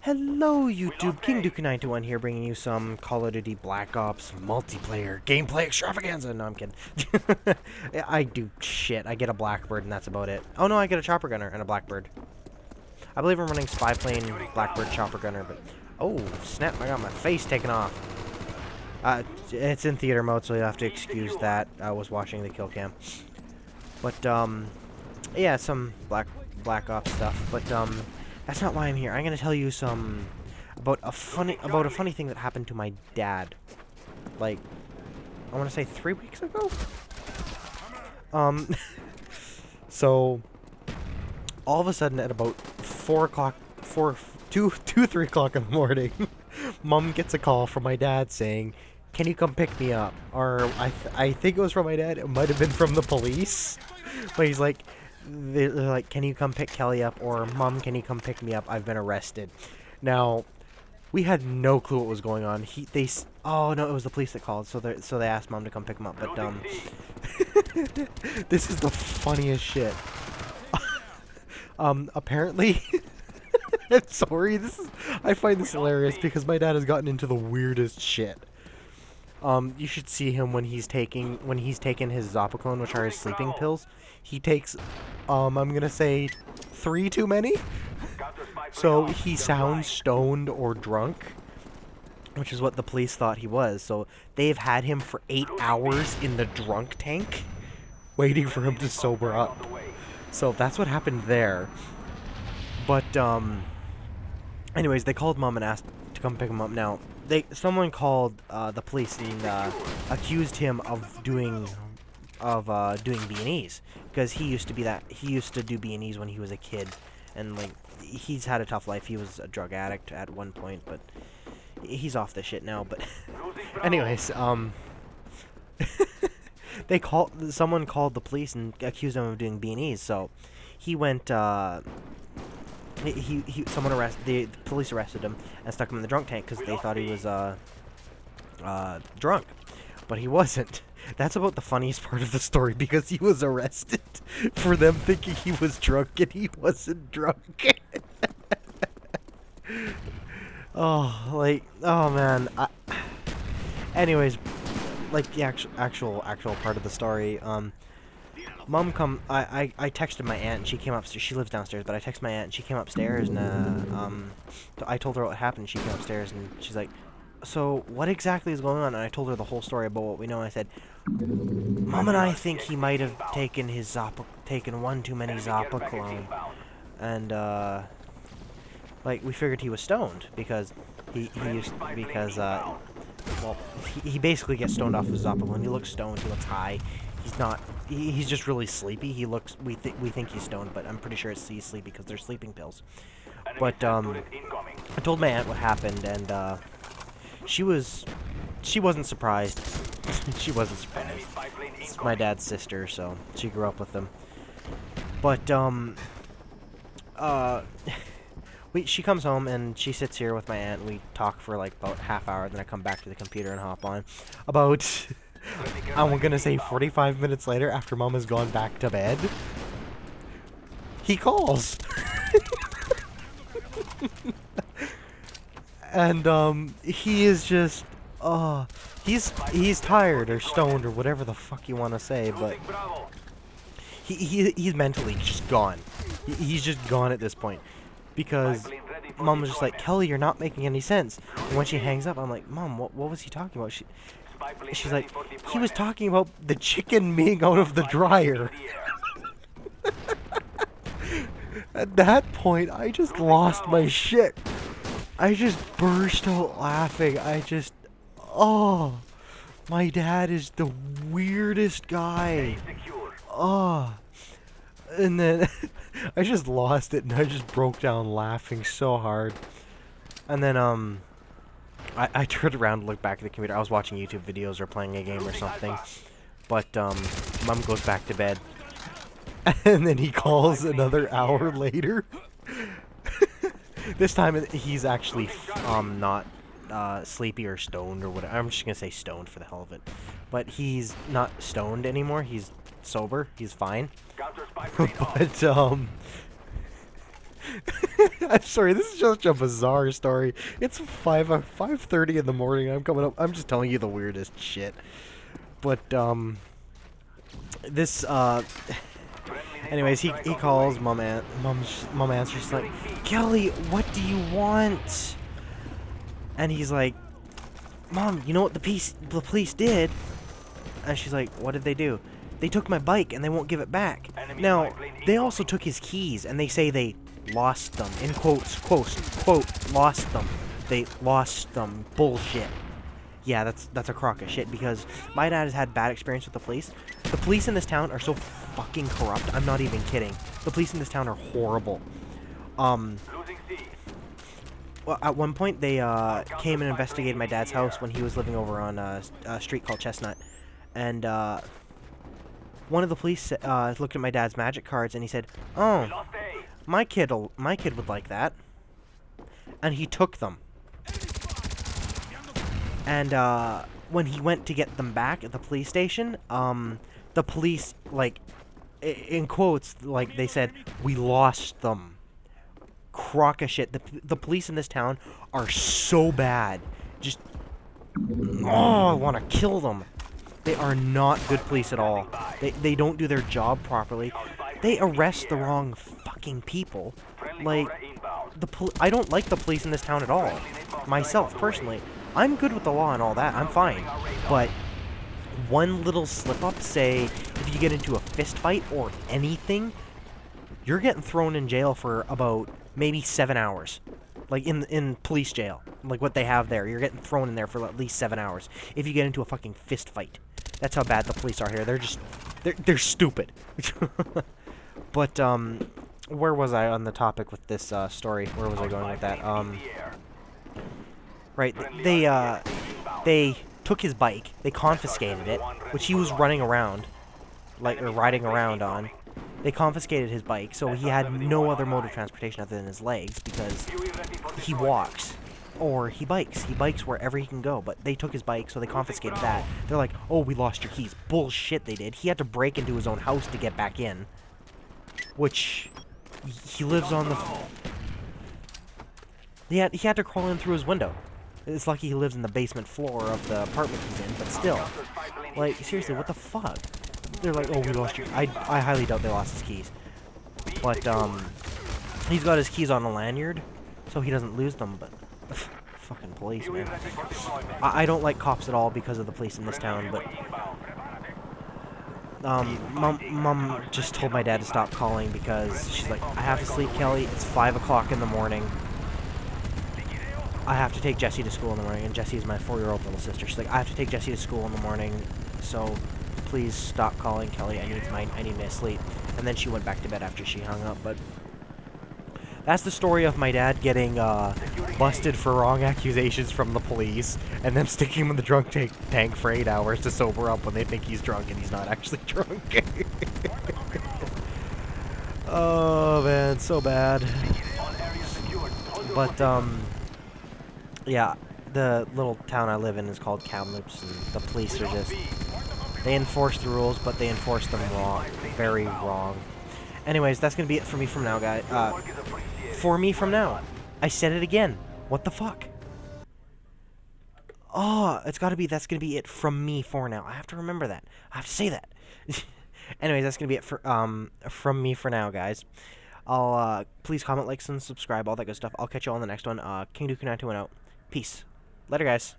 Hello YouTube, King Duke921 here, bringing you some Call of Duty Black Ops multiplayer gameplay extravaganza. No, I'm kidding. I do shit. I get a Blackbird and that's about it. Oh no, I get a Chopper Gunner and a Blackbird. I believe I'm running Spy Plane, Blackbird, Chopper Gunner, but... Oh, snap, I got my face taken off. It's in theater mode, so you have to excuse that. I was watching the kill cam. But, yeah, some Black Ops stuff, but, that's not why I'm here. I'm gonna tell you some about a funny thing that happened to my dad. Like, I want to say 3 weeks ago. So all of a sudden at about 3 o'clock in the morning, Mom gets a call from my dad saying, "Can you come pick me up?" Or I think it was from my dad. It might have been from the police, but he's like. They're like, "Can you come pick Kelly up?" Or, "Mom, can you come pick me up? I've been arrested." Now, we had no clue what was going on. Oh no, it was the police that called. So they asked Mom to come pick him up. But this is the funniest shit. Apparently, I'm sorry. I find this hilarious because my dad has gotten into the weirdest shit. You should see him when he's taking his Zopiclone, which are his sleeping pills. He takes, I'm gonna say 3 too many. So he sounds stoned or drunk, which is what the police thought he was. So they've had him for 8 hours in the drunk tank, waiting for him to sober up. So that's what happened there. But, anyways, they called Mom and asked to come pick him up. Now, someone called the police and accused him of doing B&Es, because he used to do B&Es when he was a kid, and like he's had a tough life. He was a drug addict at one point, but he's off the shit now. But anyways, someone called the police and accused him of doing B&Es. So he went. The police arrested him and stuck him in the drunk tank because they thought he was drunk, but he wasn't. That's about the funniest part of the story, because he was arrested for them thinking he was drunk and he wasn't drunk. Oh man. Anyways, like the actual part of the story. Mom I texted my aunt and she came upstairs. She lives downstairs, but I texted my aunt and she came upstairs and I told her what happened. She came upstairs and she's like, "So what exactly is going on?" And I told her the whole story about what we know. I said, "Mom and I think he might have taken one too many Zopiclone, and like we figured he was stoned because he basically gets stoned off of Zopiclone. He looks stoned. He looks high. He's not. He's just really sleepy. He looks. We think he's stoned, but I'm pretty sure he's sleepy because they're sleeping pills. But I told my aunt what happened, and she wasn't surprised. She wasn't surprised. It's my dad's sister, so she grew up with them. But she comes home and she sits here with my aunt. And we talk for like about half hour. Then I come back to the computer and hop on. About I'm gonna say 45 minutes later, after Mom has gone back to bed, he calls. And he is just he's tired or stoned or whatever the fuck you want to say, but he's mentally just gone. He's just gone at this point, because Mom was just like, "Kelly, you're not making any sense." And when she hangs up, I'm like, "Mom, what was he talking about?" She's like, "He was talking about the chicken being out of the dryer." At that point, I just lost my shit. I just burst out laughing. Oh, my dad is the weirdest guy. Oh, and then I just lost it and I just broke down laughing so hard. And then, I turned around to look back at the computer. I was watching YouTube videos or playing a game or something. But, Mom goes back to bed. And then he calls another hour later. This time he's actually not sleepy or stoned or whatever. I'm just gonna say stoned for the hell of it. But he's not stoned anymore. He's sober. He's fine. But I'm sorry, this is just a bizarre story. It's 5:30 in the morning. I'm coming up. I'm just telling you the weirdest shit. But this anyways, he calls mom answers. She's like, Kelly, what do you want? And he's like, Mom, you know what the police did? And she's like, what did they do? They took my bike and they won't give it back. Now, they also took his keys and they say they lost them. In quote, lost them. They lost them. Bullshit. Yeah, that's a crock of shit because my dad has had bad experience with the police. The police in this town are so fucking corrupt. I'm not even kidding. The police in this town are horrible. Well, at one point, they came and investigated my dad's house when he was living over on a street called Chestnut. And one of the police looked at my dad's magic cards and he said, "Oh, my kid would like that." And he took them. And when he went to get them back at the police station, the police, like, in quotes, like, they said, "We lost them." Crock of shit. The police in this town are so bad. Just, oh, I want to kill them. They are not good police at all. They don't do their job properly. They arrest the wrong fucking people. Like, I don't like the police in this town at all. Myself, personally. I'm good with the law and all that. I'm fine. But one little slip-up, say, if you get into a fist fight or anything, you're getting thrown in jail for about maybe 7 hours. Like, in police jail. Like, what they have there. You're getting thrown in there for at least 7 hours if you get into a fucking fist fight. That's how bad the police are here. They're just... They're stupid. But, where was I on the topic with this, story? Where was I going with that? Right, they took his bike, they confiscated it, which he was running around, like, or riding around on. They confiscated his bike, so he had no other mode of transportation other than his legs, because he walks, or he bikes. He bikes wherever he can go, but they took his bike, so they confiscated that. They're like, oh, we lost your keys. Bullshit, they did. He had to break into his own house to get back in, which he lives on the... He had to crawl in through his window. It's lucky he lives in the basement floor of the apartment he's in, but still. Like, seriously, what the fuck? They're like, oh, we lost your... I highly doubt they lost his keys. But, he's got his keys on a lanyard, so he doesn't lose them, but... fucking police, man. I don't like cops at all because of the police in this town, but... Mom just told my dad to stop calling because she's like, I have to sleep, Kelly. It's 5 o'clock in the morning. I have to take Jessie to school in the morning, and Jessie is my 4-year-old little sister. She's like, I have to take Jessie to school in the morning, so please stop calling, Kelly. I need my sleep. And then she went back to bed after she hung up, but that's the story of my dad getting busted for wrong accusations from the police, and then sticking him in the drunk tank for 8 hours to sober up when they think he's drunk and he's not actually drunk. Oh man, so bad. But yeah, the little town I live in is called Kamloops, and the police are just... They enforce the rules, but they enforce them wrong. Very wrong. Anyways, that's gonna be it for me from now, guys. For me from now. I said it again. What the fuck? Oh, that's gonna be it from me for now. I have to remember that. I have to say that. Anyways, that's gonna be it for from me for now, guys. I'll please comment, like, and subscribe, all that good stuff. I'll catch you all in the next one. King Duke 92 out. Peace. Later, guys.